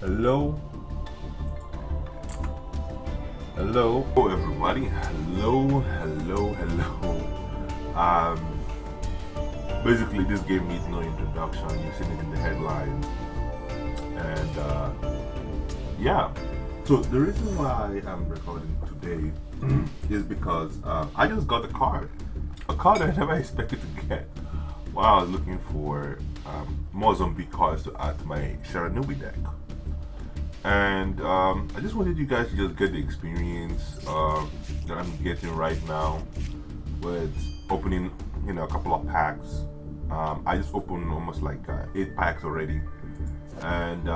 Hello, hello, everybody. Hello. Basically, this game needs no introduction. You've seen it in the headline, and yeah. So the reason why I'm recording today is because I just got a card I never expected to get. While I was looking for more zombie cards to add to my Sharanubi deck. And I just wanted you guys to just get the experience that I'm getting right now with opening, a couple of packs. I just opened almost like 8 packs already, and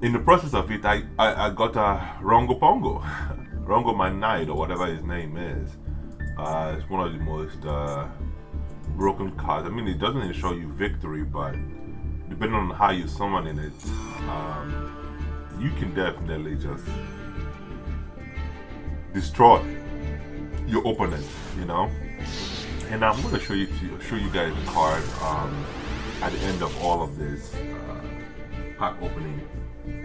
in the process of it, I got a Rongo Pongo, Rongo My Knight or whatever his name is. It's one of the most broken cards. I mean, it doesn't ensure you victory, but depending on how you summon in it, you can definitely just destroy your opponent, And I'm going to show you guys the card at the end of all of this pack opening.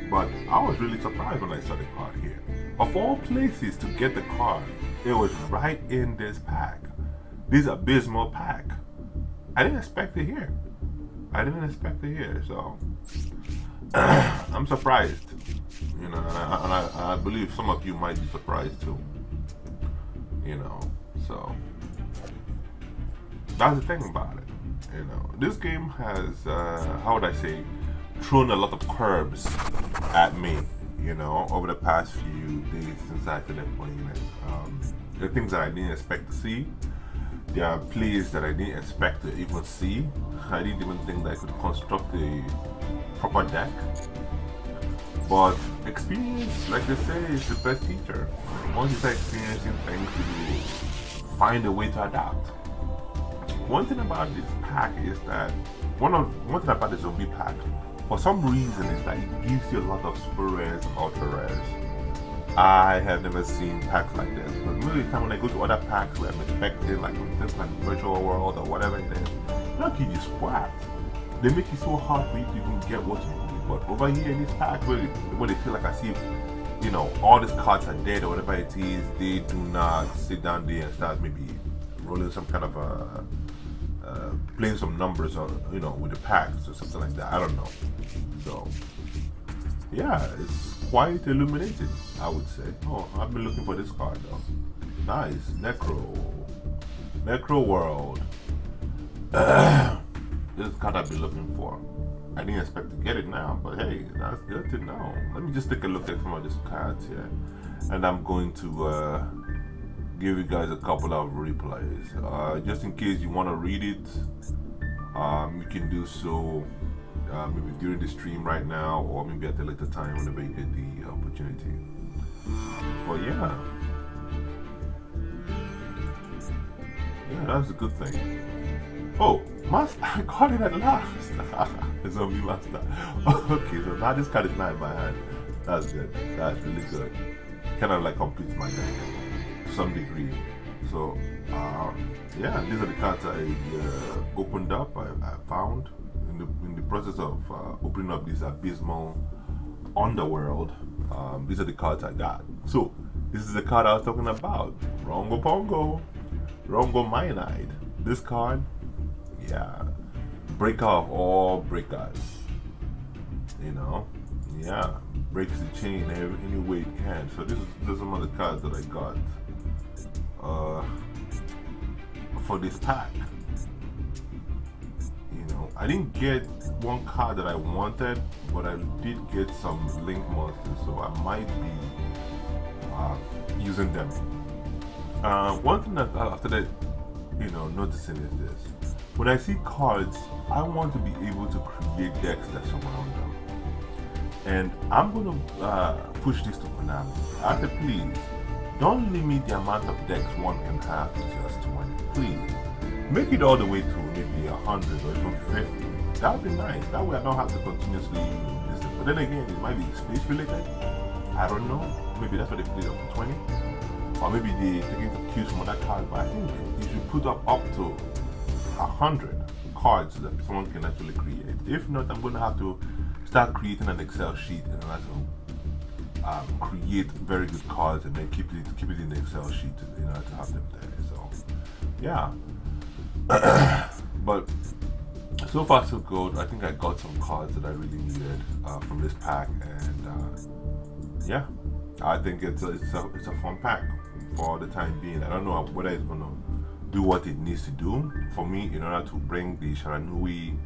But I was really surprised when I saw the card here. Of all places to get the card, it was right in this pack. This abysmal pack. I didn't expect it here. So I'm surprised, and I believe some of you might be surprised too, so that's the thing about it. This game has, how would I say, thrown a lot of curves at me, over the past few days since I started playing it. There are things that I didn't expect to see. There are plays that I didn't expect to even see. I didn't even think that I could construct a proper deck. But experience, like they say, is the best teacher. Once you start experiencing things, you find a way to adapt. One thing about this pack is that one thing about the zombie pack, for some reason, is that it gives you a lot of super rares and ultra rares. I have never seen packs like this. But most of the time when I go to other packs where I'm expecting like things like virtual world or whatever it is, they don't give you splat. They make it so hard for you to even get what you need. But over here in this pack where they feel like as if, all these cards are dead or whatever it is, they do not sit down there and start maybe rolling some kind of playing some numbers or with the packs or something like that. I don't know. So yeah, it's quite illuminating, I would say. Oh, I've been looking for this card though. Nice. Necro World. This is the card I've been looking for. I didn't expect to get it now, but hey, that's good to know. Let me just take a look at some of these cards here. And I'm going to give you guys a couple of replays. Just in case you want to read it, you can do so maybe during the stream right now, or maybe at a later time whenever you get the opportunity. But yeah, that's a good thing. Oh, Master, I got it at last. Zombie Master. Okay, so now this card is not in my hand. That's good. That's really good. Kind of like completes my deck to some degree. So yeah, these are the cards I opened up. I found in the process of opening up this abysmal underworld. These are the cards I got. So this is the card I was talking about. Rongo Pongo, Rongo My Knight. This card, yeah, breaker of all breakers. Yeah, breaks the chain any way it can. So these are some of the cards that I got for this pack. I didn't get one card that I wanted, but I did get some link monsters, so I might be using them. One thing that I started, noticing is this: when I see cards, I want to be able to create decks that surround them, and I'm going to push this to Konami. I said, please don't limit the amount of decks one can have to just 20. Please. Make it all the way to maybe 100 or even 50. That would be nice. That way I don't have to continuously listen. But then again, it might be space related. I don't know. Maybe that's why they put it up to 20. Or maybe they're taking cues from other cards. But I think you should put up to 100 cards that someone can actually create. If not, I'm going to have to start creating an Excel sheet in order to create very good cards and then keep it in the Excel sheet in order to have them there. So yeah. But so far so good. I think I got some cards that I really needed from this pack, and yeah, I think it's a fun pack for the time being. I don't know whether it's gonna do what it needs to do for me in order to bring the Sharanui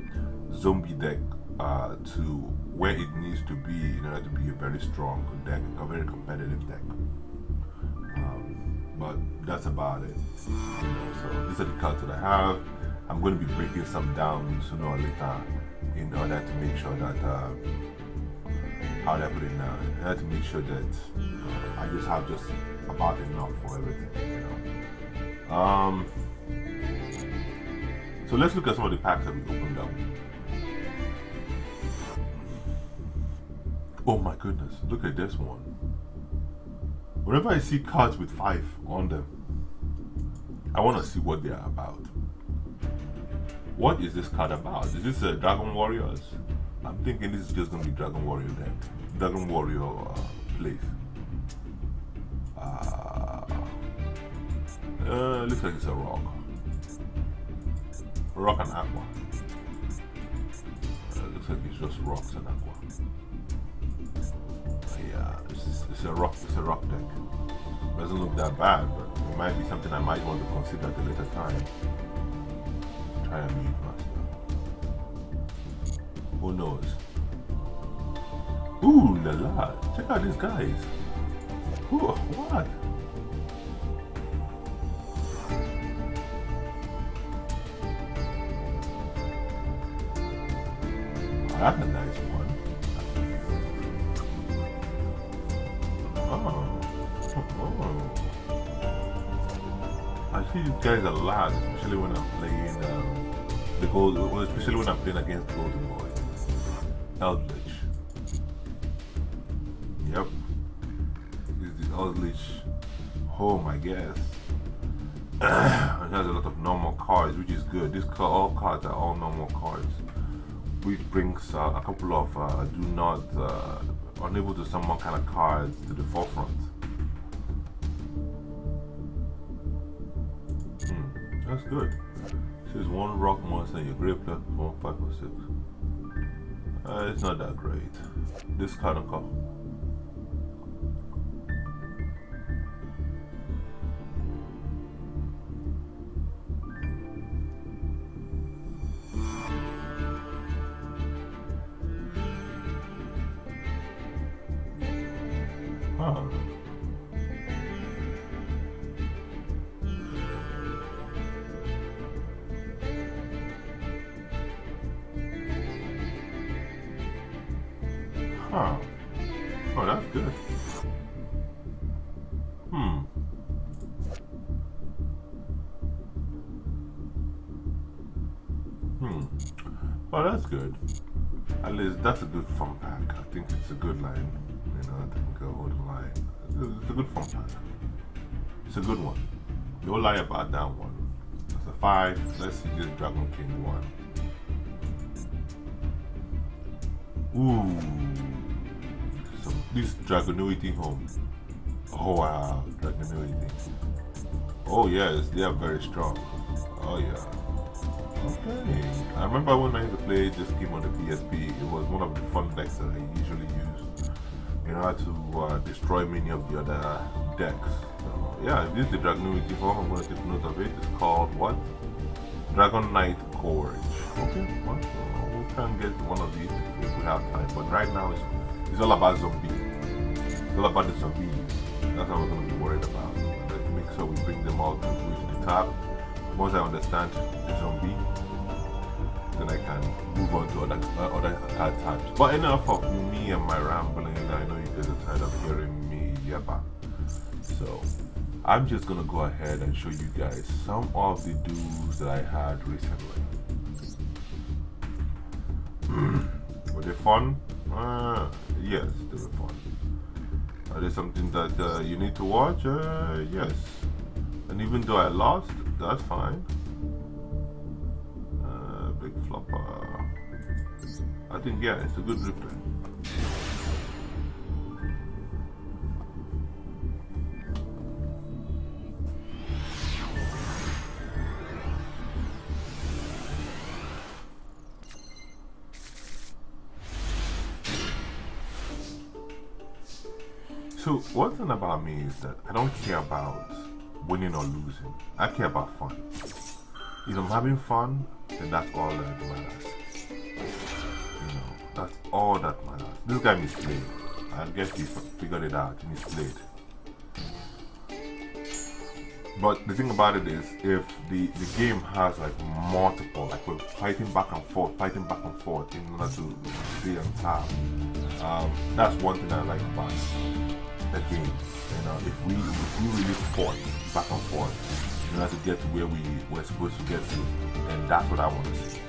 zombie deck to where it needs to be in order to be a very strong deck, a very competitive deck. But that's about it. So these are the cards that I have. I'm going to be breaking some down sooner or later in order to make sure that how do I put it now? In order to make sure that I just have about enough for everything. So let's look at some of the packs that we opened up. Oh my goodness, look at this one. Whenever I see cards with 5 on them, I want to see what they are about. What is this card about? Is this Dragon Warriors? I'm thinking this is just going to be Dragon Warrior deck. Dragon Warrior place. Looks like it's a rock. Rock and aqua. Looks like it's just rocks and aqua. Yeah, it's a rock deck. Doesn't look that bad, but it might be something I might want to consider at a later time. Try a mute master. Who knows? Ooh la la! Check out these guys. Who? What? Oh, that's a nice one. I see these guys a lot, especially when I'm playing the gold, especially when I'm playing against Golden Boy. Eldritch. Yep. This is the Eldritch home, I guess. It has a lot of normal cards, which is good. All cards are all normal cards, which brings a couple of do not unable to summon kind of cards to the forefront. That's good. This is one rock monster in your grave plus 1, 5, or 6. It's not that great. This card will come. Huh. Huh. Oh, that's good. Oh, that's good. At least that's a good fun pack. I think it's a good line. I think a good line. It's a good fun pack. It's a good one. No lie about that one. It's a 5. Let's see this Dragon King one. Ooh. This Dragonuity home. Oh wow, Dragonuity. Oh yes, they are very strong. Oh yeah. Okay. I remember when I used to play this game on the PSP, it was one of the fun decks that I usually used in order to destroy many of the other decks. So, yeah, this is the Dragonuity home. I'm going to take note of it. It's called what? Dragon Knight Gorge. Okay, well, we'll try and get one of these if we have time. But right now, it's all about zombies. It's all about the zombies. That's what we're going to be worried about. Let's make sure we bring them all to the top. Once I understand the zombie, then I can move on to other card types. But enough of me and my rambling. I know you guys are tired of hearing me yappa. So I'm just gonna go ahead and show you guys some of the duels that I had recently. Were they fun? Yes, they were fun. Are they something that you need to watch? Yes. And even though I lost, that's fine. Big flopper. I think, yeah, it's a good replay. So one thing about me is that I don't care about winning or losing. I care about fun. If I'm having fun, then that's all that matters. You know, that's all that matters. This guy misplayed. I guess he figured it out. He misplayed. But the thing about it is, if the game has like multiple, like we're fighting back and forth in order to stay on top, that's one thing I like about the game. You know, if we really fought back and forth in order to get to where we're supposed to get to, then that's what I want to see. You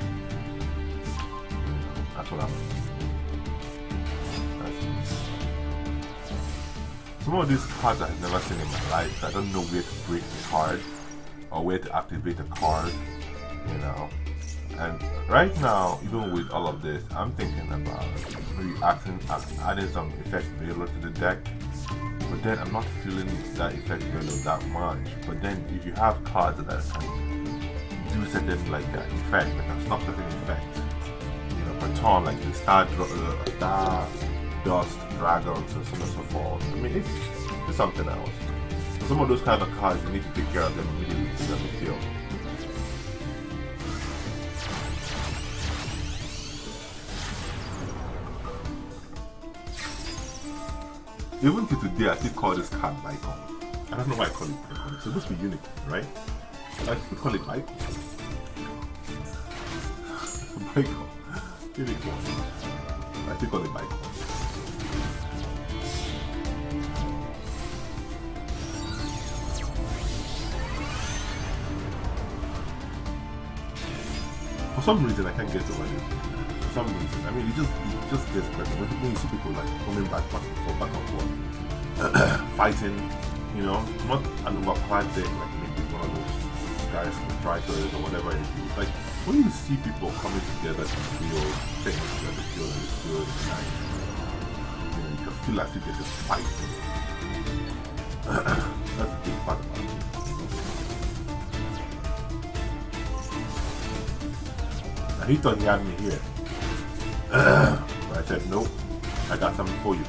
know, that's what I want to see. Some of these cards I've never seen in my life. I don't know where to break the card or where to activate a card, you know. And right now, even with all of this, I'm thinking about maybe adding some effect value to the deck. But then I'm not feeling that effect value that much. But then if you have cards that can do certain like that effect, that can stop certain effect, you know, per turn, like the star dust, dragons, and so on and so forth. I mean, it's something else. So some of those kind of cards, you need to take care of them immediately to get the field. Even to today, I still call this card Bicon. I don't know why I call it Bicon. It's supposed to be unicorn, right? I still call it Bicon. Bicon. Unicorn. I still call it Bicon. For some reason, I can't get over it. For some reason, I mean, it just gets better. When you see people like coming back and forth, fighting, you know, not an overpowered deck like maybe one of those guys with strikers or whatever it is. Like when you see people coming together to build things that they feel is good and nice, you know, you can feel like they're just fighting. That's a big part about it. He thought he had me here. But I said, nope, I got something for you.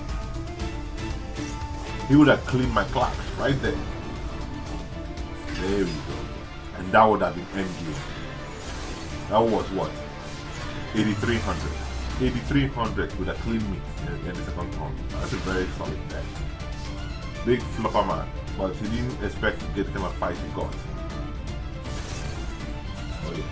He would have cleaned my clocks right there. There we go. And that would have been endgame. That was what? 8,300. 8,300 would have cleaned me in the second turn. That's a very solid deck. Big flopper man. But he didn't expect to get the kind of fight he got. Oh yeah.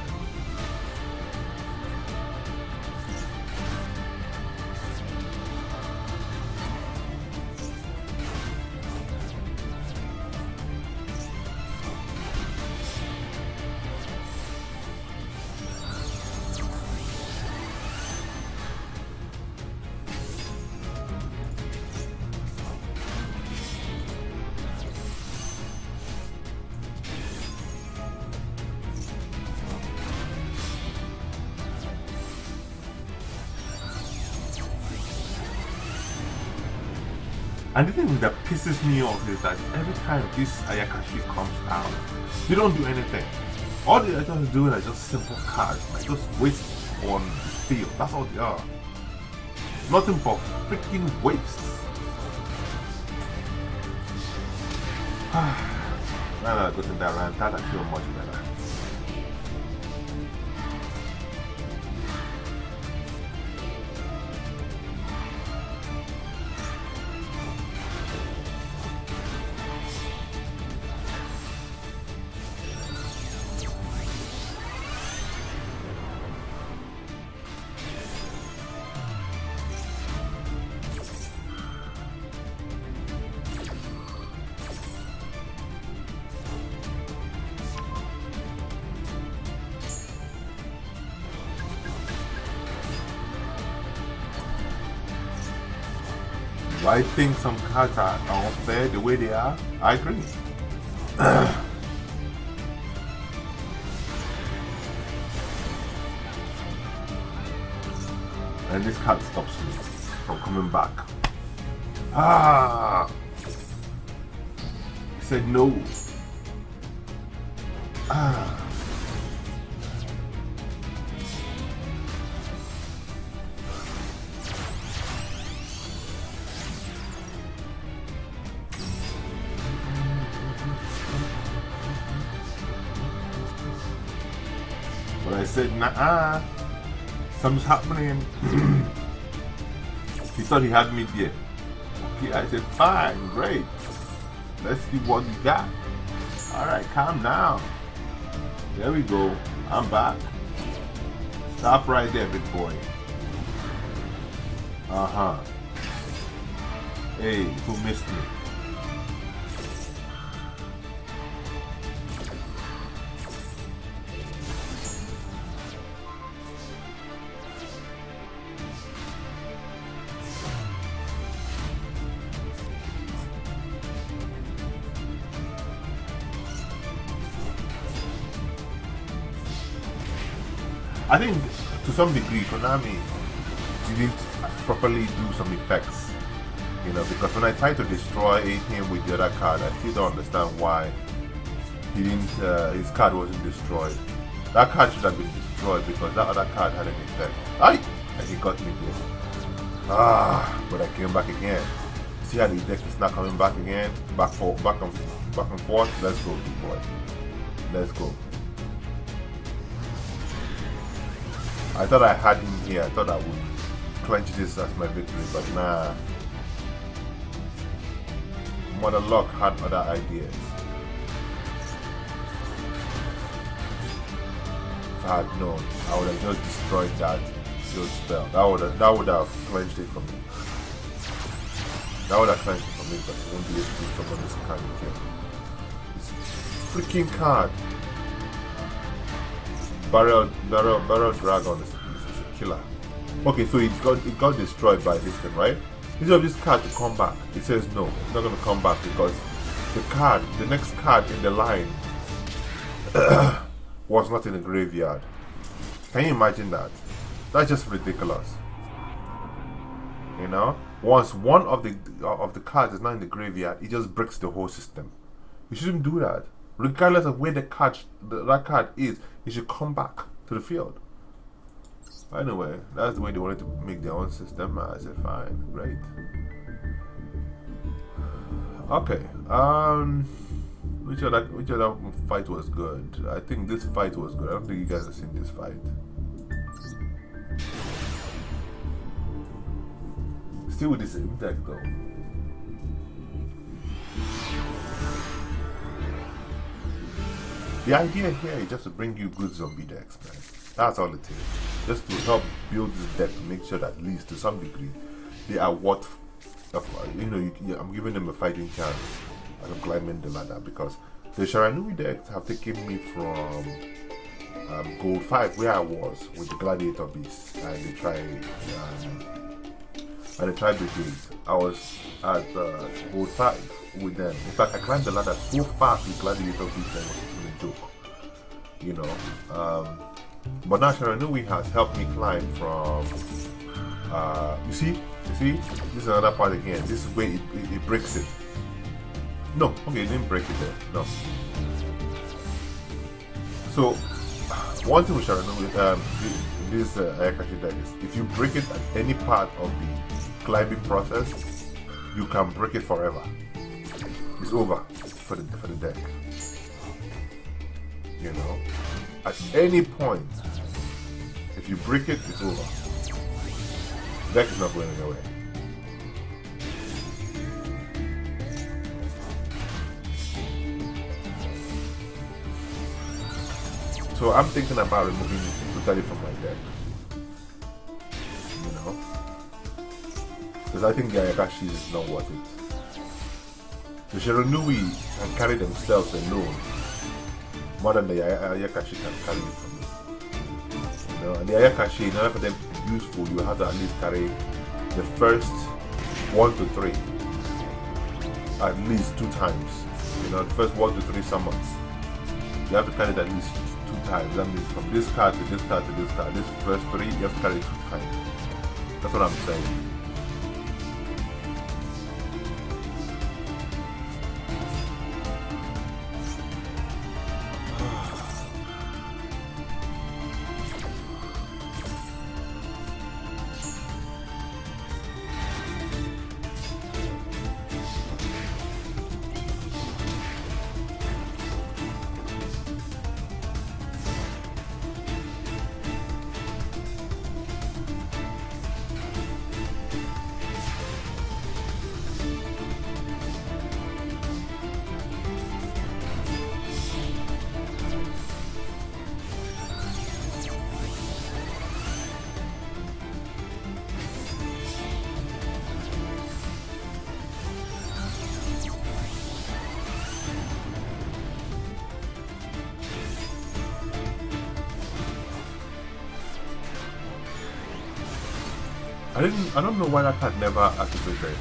And the thing that pisses me off is that every time this Ayakashi comes out, they don't do anything. All they are just doing are just simple cards, like just waste on the field. That's all they are. Nothing but freaking wastes. Now that I got in that rant, that I feel much better. Do I think some cards are unfair the way they are? I agree. and this card stops me from coming back. Ah! He said no. Ah! But I said, nah, something's happening. He thought he had me there. Okay, I said, fine, great. Let's see what you got. Alright, calm down. There we go. I'm back. Stop right there, big boy. Uh-huh. Hey, who missed me? I think to some degree Konami didn't properly do some effects, you know, because when I tried to destroy him with the other card, I still don't understand why he didn't. His card wasn't destroyed. That card should have been destroyed because that other card had an effect. Aye, and he got me there. Ah, but I came back again. See how the deck is not coming back again, back and forth. Let's go, big boy. Let's go. I thought I had him here. I thought I would clench this as my victory, but nah. Mother Luck had other ideas. If I had known, I would have just destroyed that shield spell. That would have clenched it for me. That would have clenched it for me, but it won't be able to do someone this kind of kill. This freaking card. Barrel Dragon is a killer. Okay, so it got destroyed by this thing, right? Instead of this card to come back, it says no, it's not going to come back because the next card in the line was not in the graveyard. Can you imagine that? That's just ridiculous. You know, once one of the cards is not in the graveyard, it just breaks the whole system. You shouldn't do that. Regardless of where that card is, it should come back to the field. Anyway, that's the way they wanted to make their own system. I said, fine, great. Okay. Which other fight was good? I think this fight was good. I don't think you guys have seen this fight. Still with the same deck though. The idea here is just to bring you good zombie decks, man. That's all it is. Just to help build this deck to make sure that at least to some degree they are worth, you know, I'm giving them a fighting chance as I'm climbing the ladder, because the Sharanui decks have taken me from Gold 5 where I was with the Gladiator Beast and the Tri-Brigade. I was at Gold 5 with them. In fact, I climbed the ladder so fast with Gladiator Beast and it was a joke, you know. But now Sharanui has helped me climb from, you see, this is another part again. This is where it breaks it. No, okay, it didn't break it there, no. So, one thing with Sharanui, this Ayakashi deck is, if you break it at any part of the climbing process, you can break it forever. It's over for the deck. You know, at any point, if you break it, it's over. The deck is not going anywhere. So I'm thinking about removing totally from my deck. You know, because I think the Ayakashi is not worth it. The Sharanui can carry themselves alone more than the Ayakashi can carry it for me. You know, and the Ayakashi, in order for them to be useful, you have to at least carry the first 1 to 3 at least 2 times. You know, the first 1 to 3 summons. You have to carry it at least 2 times. That means from this card to this card to this card. This first 3, you have to carry it 2 times. That's what I'm saying. I don't know why that card never activated.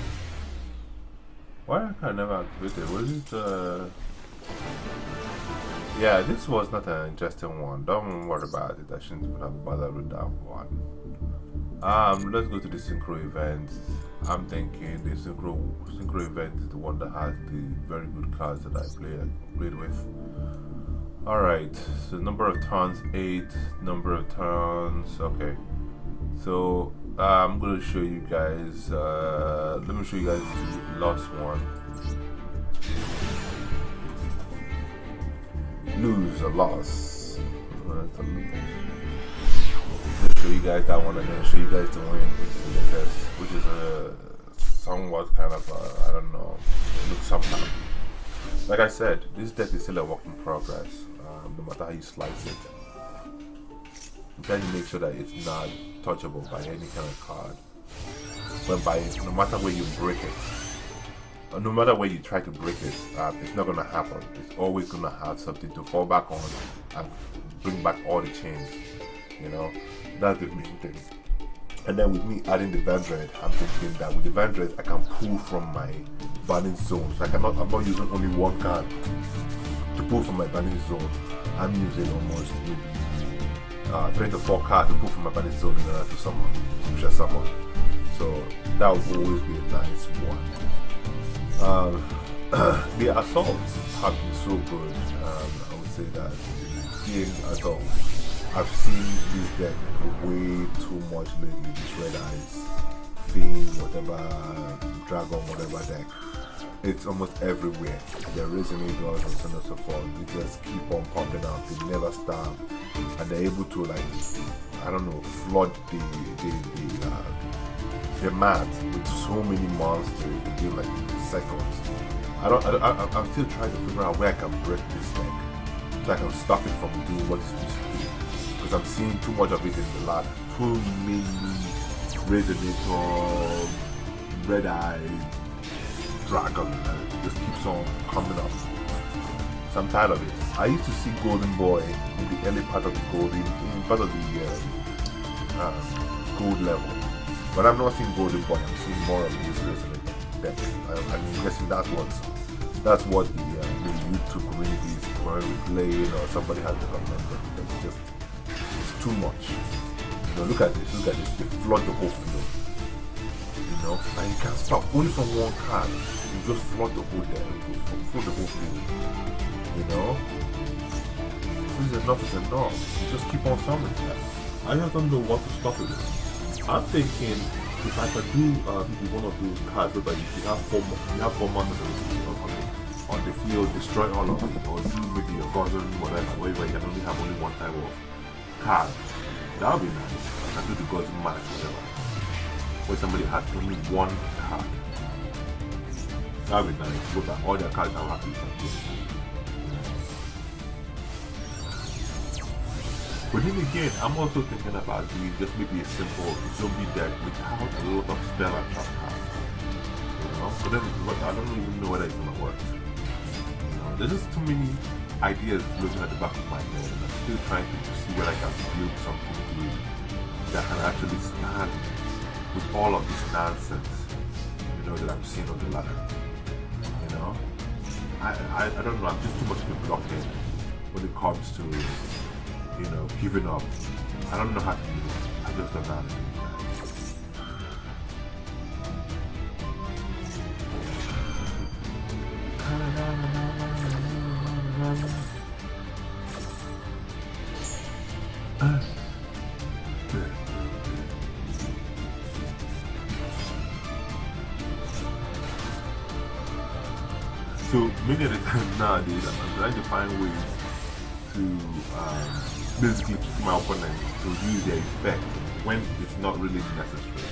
Why that card never activated? Was it yeah, this was not an interesting one. Don't worry about it. I shouldn't have bothered with that one. Let's go to the synchro event. I'm thinking the synchro event is the one that has the very good cards that I played with. Alright, so number of turns 8, number of turns, okay. So I'm gonna show you guys let me show you guys the last one. Lose or loss. It's a lose. I'll show you guys that one and then show you guys the win, which is a somewhat kind of I don't know, look somehow. Like I said, this deck is still a work in progress. No matter how you slice it, I'm trying to make sure that it's not touchable by any kind of card. But no matter where you break it, or no matter where you try to break it, it's not gonna happen. It's always gonna have something to fall back on and bring back all the chains. You know, that's the main thing. And then with me adding the Vandred, I'm thinking that with the Vandred I can pull from my banning zone. So I'm not using only one card to pull from my banning zone. I'm using almost maybe 3 to 4 cards to pull from my banning zone in order to summon, special summon. So that would always be a nice one. The assaults have been so good. I would say that being assault, I've seen this deck way too much lately. This Red Eyes, Fiend, whatever, Dragon, whatever deck. It's almost everywhere. They're raising it and so on and so forth. They just keep on pumping out. They never stop, and they're able to, like, I don't know, flood the mat with so many monsters within like seconds. I'm still trying to figure out where I can break this deck so I can stop it from doing what it's supposed to do. Because I'm seeing too much of it in the ladder. Too many Resonator, Red Eye, Dragon, and it just keeps on coming up. So I'm tired of it. I used to see Golden Boy in the early part of the gold level. But I'm not seeing Golden Boy, I'm seeing more of this Resonator deck. I'm guessing that's what the YouTube community is currently playing, or somebody has recommended. It's too much. You know, look at this, they flood the whole field. You know, and you can't stop only from one card. You just flood the whole deck, flood the whole field. You know? Since enough is enough, you just keep on summoning that. I just don't know what to stop with it. I'm thinking if I could do maybe one of those cards whereby you have four monsters on the field, destroy all of it, or do maybe a Gordon, whatever, where you can only have only one type of card. That would be nice. I can do the Gordon match, whatever, where somebody has only one card. That would be nice. So that all their cards are happy to play. But then again, I'm also thinking about doing just maybe a simple zombie deck without a lot of spell and trap cards. You know? But then I don't even know whether it's gonna work. You know? There's just too many ideas floating at the back of my head, and I'm still trying to see where I can build something good that can actually stand with all of this nonsense, you know, that I'm seeing on the ladder. You know? I don't know, I'm just too much of a blockhead when it comes to, you know, giving up. I don't know how to do it. I just don't know how to do that. So many of the times nowadays, I'm trying to find ways to basically keep my opponent to use their effect when it's not really necessary.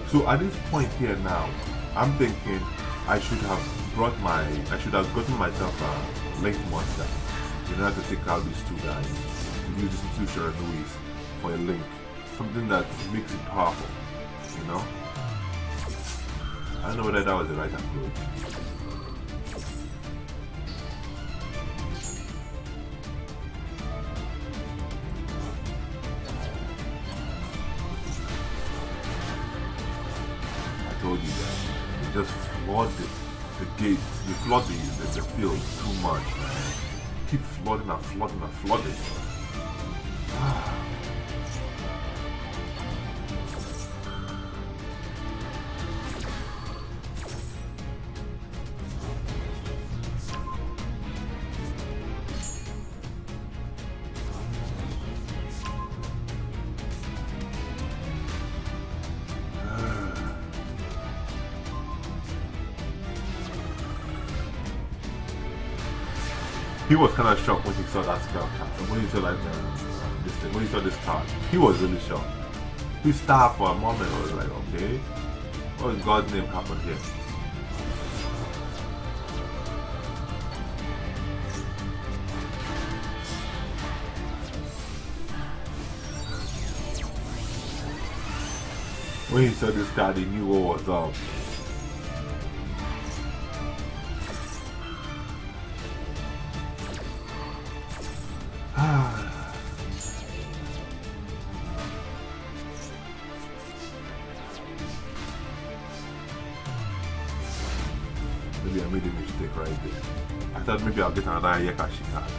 So at this point here now, I'm thinking I should have gotten myself a link monster in order to take out these two guys. To use these two Shiranuis for a link. Something that makes it powerful, you know? I don't know whether that was the right approach. I told you that. They just flood the gates, they flood the field too much, man. Keep flooding and flooding and flooding. He was kind of shocked when he saw that spell card. When he saw like this thing, when he saw this card, he was really shocked. He stopped for a moment and was like, okay, what in God's name happened here? When he saw this card, he knew what was up. Maybe I made a mistake right there. I thought maybe I'll get another Ayakashi card.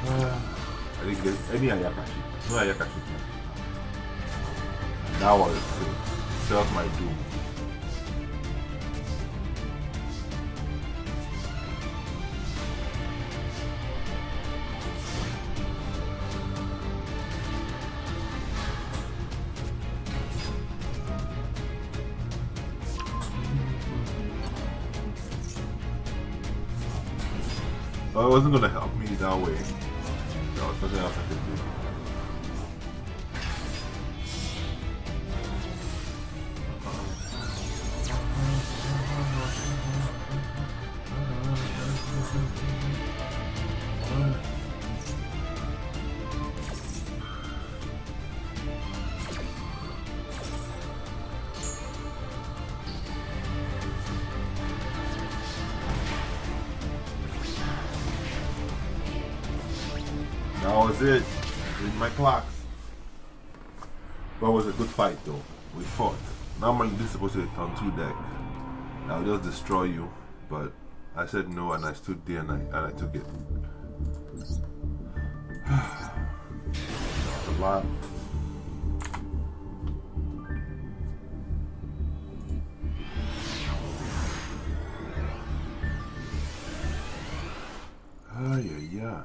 I didn't get any Ayakashi. No Ayakashi card. That was it. That was my doom. Oh, it wasn't gonna help me that way. There was something else I could do. That was it. In my clocks. But it was a good fight though. We fought. Normally this is supposed to be a turn 2 deck. I'll just destroy you. But I said no and I stood there and I took it. That's a lot. Yeah.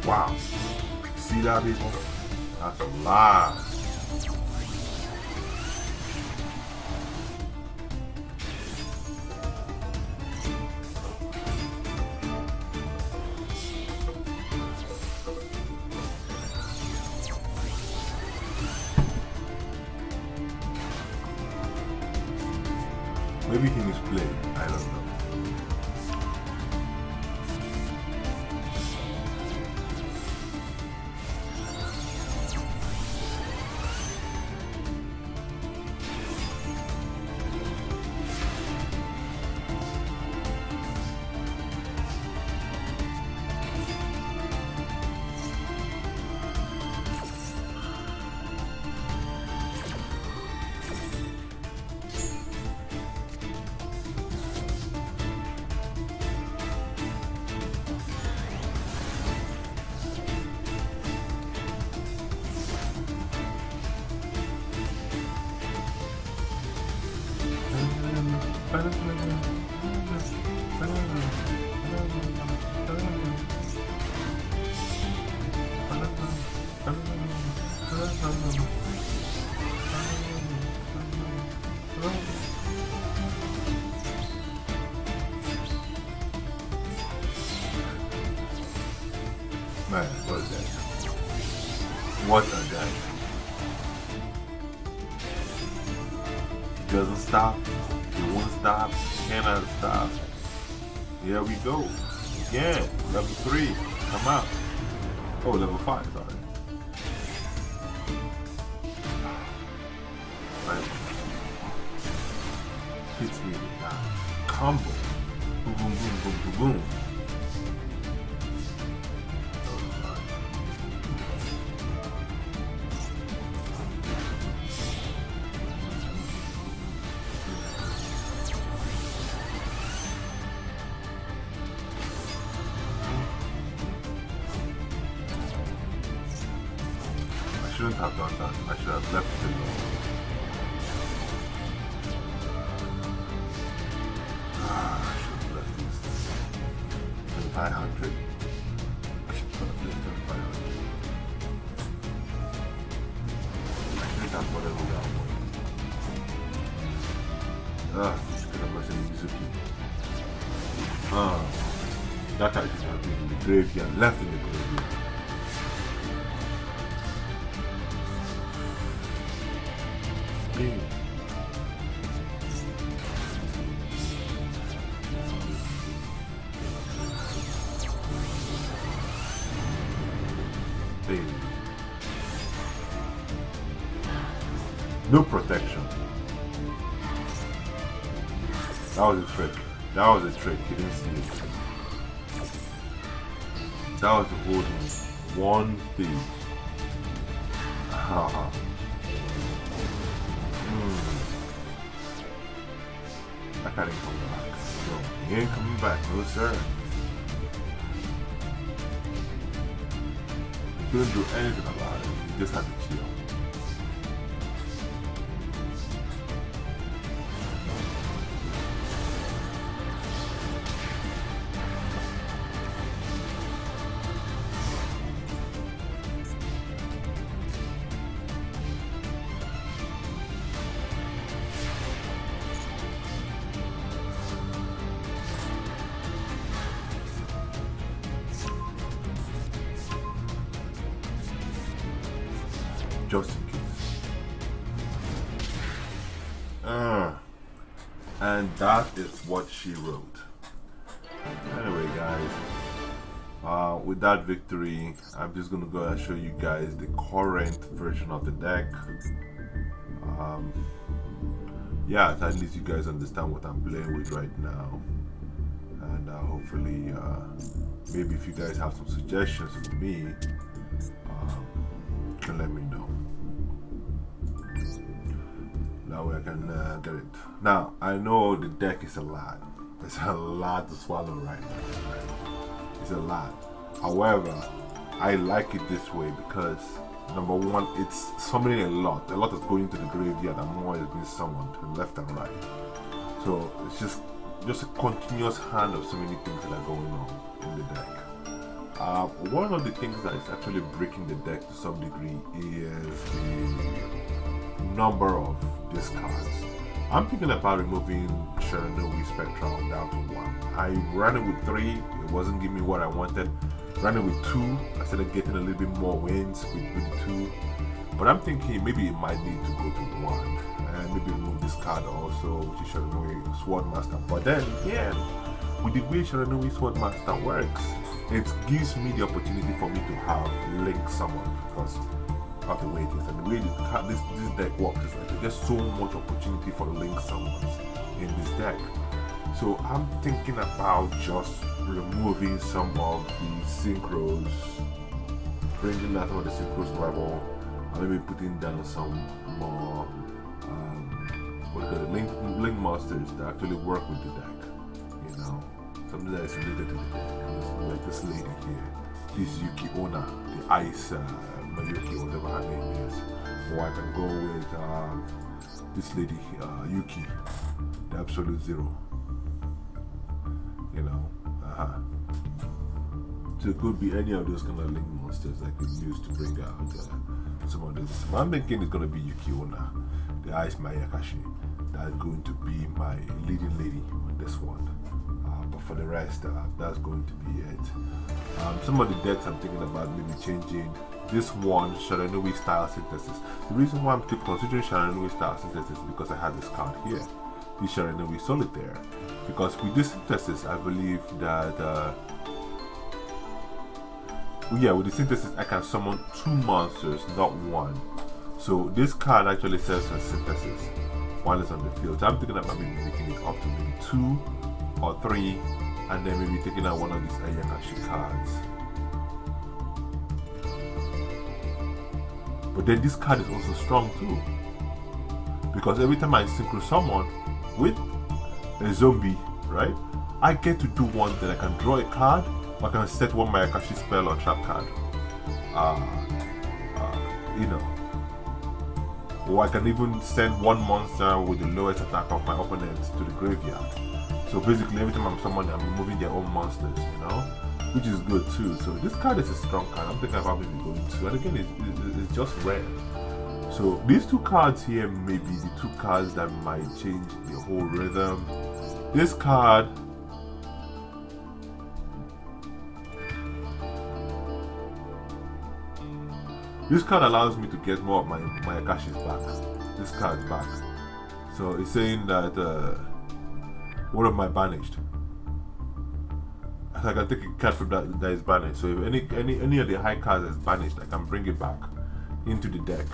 Wow. See that, people? That's a lot. Maybe he misplayed. I don't know. Man, what is that? What a guy. He doesn't stop. He won't stop. Cannot stop. Here we go. Again. Level 3. Come out. Oh, level 5. Sorry. Right. Hits me with that combo. Boom, boom, boom, boom, boom, boom. I shouldn't have done that. I should have left it alone. I should have left this. 2500. I should have left 2500. I think that's whatever we are. It's gonna mess with Mizuki. That I should have been in the graveyard, left in the graveyard. No protection. That was a trick. That was a trick. He didn't see it. That was the whole thing. One thing. Haha. I can't even come back. No, he ain't coming back. No, sir. He couldn't do anything about it. He just had to chill. Just in case. And that is what she wrote. Anyway, guys, with that victory, I'm just gonna go and show you guys the current version of the deck. Yeah, at least you guys understand what I'm playing with right now, and hopefully, maybe if you guys have some suggestions for me, you can let me know. That way I can get it. Now, I know the deck is a lot. It's a lot to swallow right now. Right? It's a lot. However, I like it this way because, number one, it's summoning a lot. A lot is going to the graveyard and more is being summoned to left and right. So it's just a continuous hand of so many things that are going on in the deck. One of the things that is actually breaking the deck to some degree is the number of discards. I'm thinking about removing Sharanui Spectral down to 1. I ran it with 3, it wasn't giving me what I wanted. Ran it with 2, I started getting a little bit more wins with 2. But I'm thinking maybe it might need to go to 1. And maybe remove this card also, which is Sharanui Swordmaster. But then again, with the way Sharanui Swordmaster works, it gives me the opportunity for me to have Link Summon because of the way it is. And the way this deck works is like there's so much opportunity for Link Summons in this deck. So I'm thinking about just removing some of the synchros, bringing down some of the synchros level, and maybe putting down some more Link Masters that actually work with the deck. You know, something that is related to the deck. Like this lady here, this Yugioh, the Ice Mayuki, whatever her name is. Or I can go with this lady, Yuki, the Absolute Zero. You know, so it could be any of those kind of Link monsters I could use to bring out some of this. I'm thinking it's going to be Yugioh, the Ice Mayakashi. That's going to be my leading lady on this one. But for the rest, that's going to be it. Some of the decks I'm thinking about maybe changing. This one, Sharanui Style Synthesis. The reason why I'm considering Sharanui Style Synthesis is because I have this card here, the Sharanui Solitaire. Because with this synthesis, I believe that with the synthesis, I can summon 2 monsters, not 1. So this card actually serves as synthesis while it's on the field. So I'm thinking about maybe making it up to maybe 2 or 3, and then maybe taking out one of these Ayakashi cards. But then this card is also strong too, because every time I synchro summon with a zombie, right, I get to do one that I can draw a card, or I can set one Mayakashi spell or trap card. You know, or I can even send one monster with the lowest attack of my opponent to the graveyard. So basically, every time I'm summoning, I'm removing their own monsters, you know, which is good too. So this card is a strong card. I'm thinking about maybe going to, and again, it's just rare. So these 2 cards here may be the 2 cards that might change the whole rhythm. This card, allows me to get more of my Akashis back. This card's back. So it's saying that one of my banished. I can take a card from that is banished. So if any of the high cards is banished, I can bring it back into the deck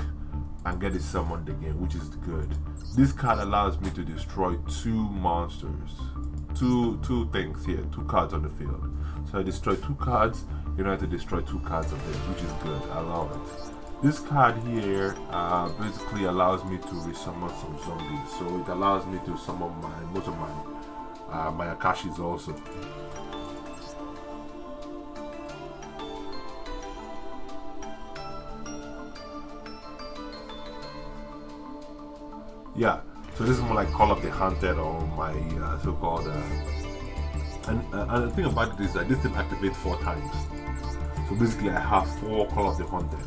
and get it summoned again, which is good. This card allows me to destroy 2 monsters. Two things here, 2 cards on the field. So I destroy 2 cards, you don't have to destroy 2 cards of it, which is good. I love it. This card here basically allows me to resummon some zombies. So it allows me to summon most of my Akashis also. Yeah, so this is more like Call of the Hunted, or my so-called and the thing about it is that this thing activates 4 times. So basically I have 4 Call of the Hunted,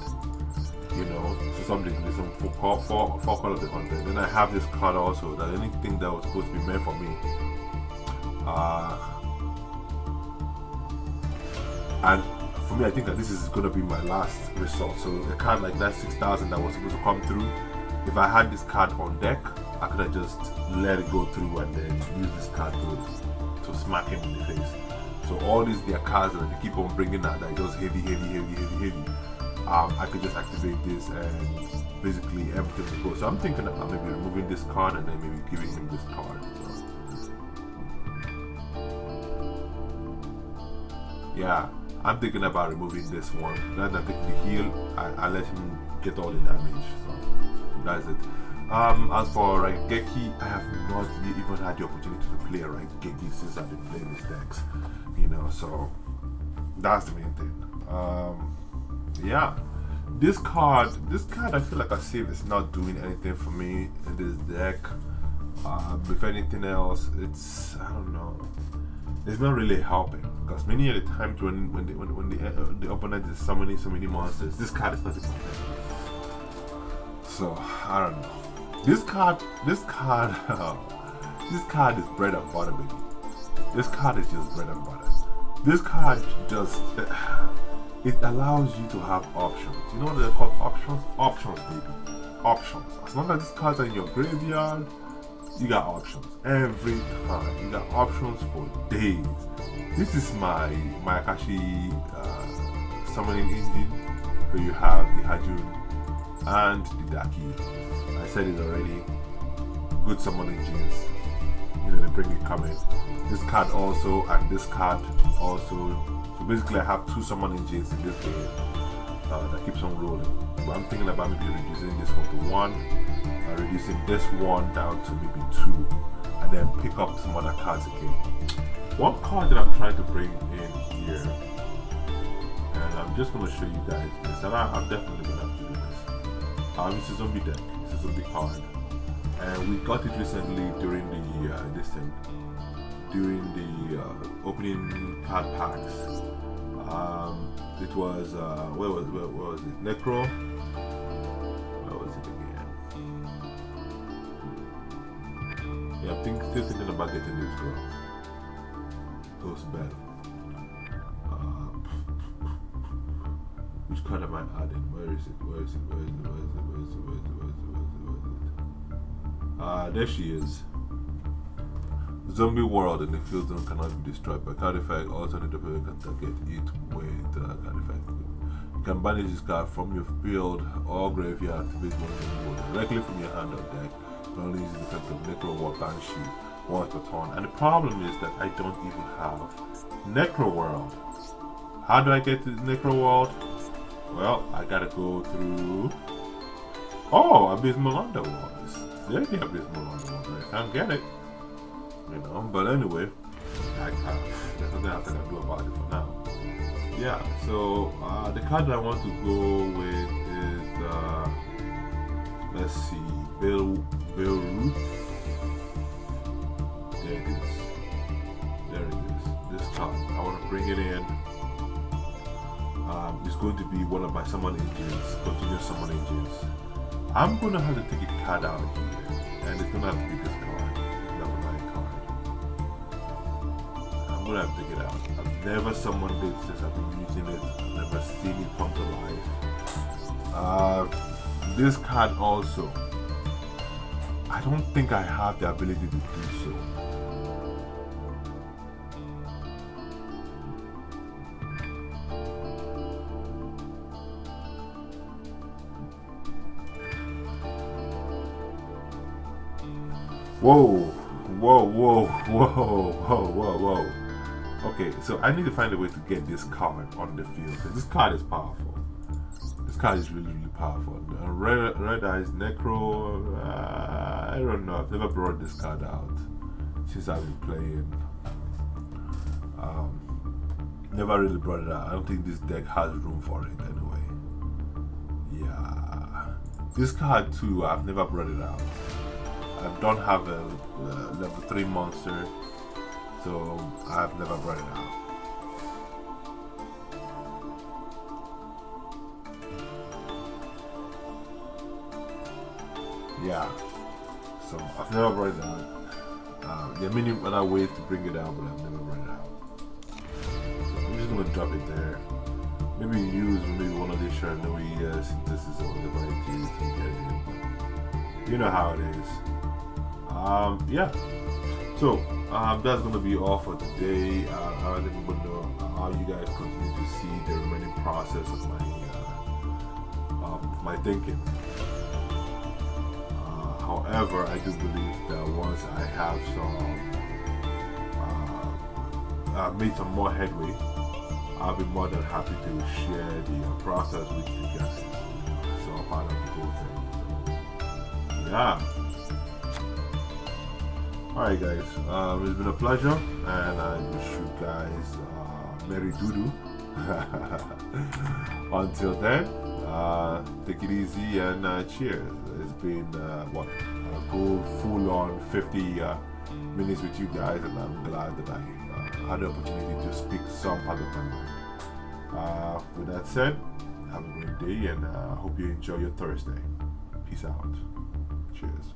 you know, so something with some 4 Call of the Hunted. Then I have this card also, that anything that was supposed to be meant for me, and for me, I think that this is going to be my last resort. So a card like that 6,000 that was supposed to come through, if I had this card on deck, I could have just let it go through and then use this card to smack him in the face. So all these their cards that they keep on bringing out that just heavy. I could just activate this and basically everything will go. So I'm thinking about maybe removing this card and then maybe giving him this card. So, yeah, I'm thinking about removing this one. Rather than taking the heal, I let him get all the damage. So that's it. As for Raigeki, I have not even had the opportunity to play Raigeki since I've been playing these decks, you know, so that's the main thing. Yeah, this card I feel like I save is not doing anything for me in this deck. If anything else, I don't know, it's not really helping. Because many of the times when the opponent is summoning so many monsters, this card is not a contender. So I don't know. This card this card is bread and butter, baby. This card is just bread and butter. This card just it allows you to have options. You know what they're called? Options? Options, baby. Options. As long as these cards are in your graveyard, you got options. Every time. You got options for days. This is my Akashi summoning engine, where you have the Hajun and the Daki. I said it already. Good summoning engines. You know, they bring it coming. This card also, and this card also. So basically I have two summon engines in this game that keeps on rolling. But I'm thinking about maybe reducing this one to 1, reducing this one down to maybe 2, and then pick up some other cards again. One card that I'm trying to bring in here, and I'm just going to show you guys this, and I'm definitely going to have to do this. It's a zombie deck. It's a zombie card, and we got it recently during the opening card packs. It was where was it? Necro. Where was it again? Yeah, still thinking about getting this girl. Ghost Bell. Which card am I adding? Where is it? There she is. Zombie world and the field zone cannot be destroyed by card effect. Alternate opponent can target it with card effect. You can banish this card from your field or graveyard to activate one zombie directly from your hand or deck. You can only use the effect of Necro War Banshee once per turn. And the problem is that I don't even have Necro World. How do I get to Necro World? Well, I gotta go through. Oh, Abysmal Underworld. There's the Abysmal Underworld. I can't get it. You know, but anyway, there's nothing I can do about it for now. Yeah, so the card that I want to go with is let's see, Beirut. There it is. There it is. This card. I want to bring it in. It's going to be one of my summon engines, continuous summon engines. I'm gonna have to take a card out of here, and it's gonna have to be this card. I'm gonna have to take it out. I've never summoned it since I've been using it. I've never seen it come to life. This card also, I don't think I have the ability to do so. Whoa. Okay, so I need to find a way to get this card on the field, because this card is powerful. This card is really powerful. Red Eyes Necro, I don't know, I've never brought this card out since I've been playing. Never really brought it out. I don't think this deck has room for it anyway. Yeah. This card too, I've never brought it out. I don't have a level 3 monster, so I've never brought it out. Yeah, so I've never brought it out. There are many other ways to bring it out, but I've never brought it out. So I'm just gonna drop it there. Maybe use one of these Chernobyl synthesis or whatever it is to get it in. But you know how it is. Yeah, so that's gonna be all for today. I think we're gonna know how you guys continue to see the remaining process of my thinking. However, I do believe that once I have made some more headway, I'll be more than happy to share the process with you guys. So part of the whole thing. So, yeah. Alright guys, it's been a pleasure, and I wish you guys Merry Doodoo. Until then, take it easy and cheers. It's been a good full on 50 minutes with you guys, and I'm glad that I had the opportunity to speak some part of my mind. With that said, have a great day, and hope you enjoy your Thursday. Peace out. Cheers.